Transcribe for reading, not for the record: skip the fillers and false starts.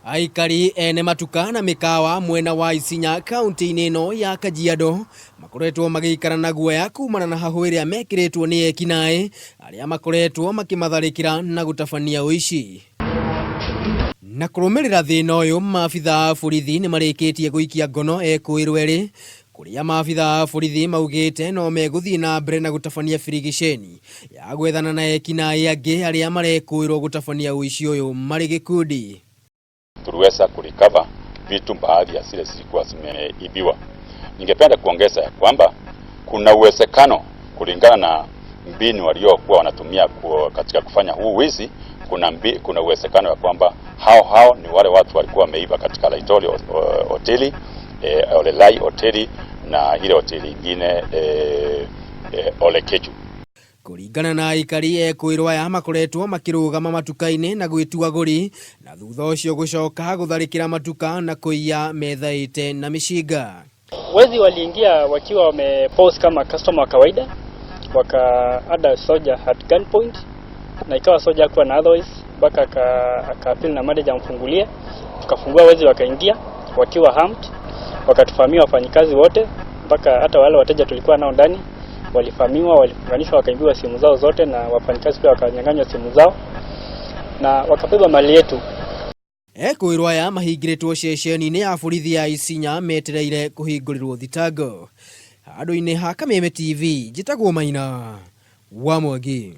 Aikari ene matuka na mikawa mwena wa Isinya kaunti-inĩ ĩno ya Kajiado makoretwo magĩikara na guoya kumana na hahu ĩrĩa mekiritwo nĩ ekinaĩ arĩa makoretwo makimatharĩkĩra na gũtabania ũici. Na kũrũmĩrĩra thĩna ũyũ, maabitha a borithi nĩ marĩkĩtie gũikia ngono ekũĩrwo erĩ, kũrĩa maabitha a borithi maugĩte no megũthiĩ na mbere na gũtabania birigiceni ya gwethana na ekinaĩ angĩ arĩa marekũĩrwo gũtabania ũici ũyũ marĩ gĩkundi. Tuliweza kurecover vitu baadhi ya zile zilikuwa zimeibiwa. Ningependa kuongeza ya kwamba kuna uwezekano kulingana na mbinu waliokuwa wanatumia katika kufanya huu wizi, kuna uwezekano ya kwamba hao ni wale watu walikuwa wameiba katika Laitoli hoteli, Olelai hoteli na ile hoteli nyingine Ole Keju. Kũringana na aikari ekũĩrwo aya makoretwo makĩrũgama matuka-inĩ na gwĩtua agũri, na thutha ũcio gũcoka gũtharĩkĩra matuka na kũiya metha ite na mĩcinga. Wezi waliingia wakiwa wamepose kama customer wa kawaida, wakaada soja at gunpoint, na ikawa soja hakuwa na otherwise, mpaka akaapili na manager amfungulie. Tukafungua, wezi wakaingia wakiwa armed, wakatufamia wafanyikazi wote, mpaka hata wale wateja tulikuwa nao ndani walifamiwa, walifunganishwa, wakaimbiwa simu zao zote, na wafanyikazi pia wakanyang'anywa simu zao na wakabeba mali yetu. Ekũĩrwo aya mahingĩrĩtwo ceceni-inĩ ya borithi ya Isinya metereire kũhingũrĩrwo thitango. Handũ-inĩ ha Kameme TV, njĩtagwo Maina wa Mwangi.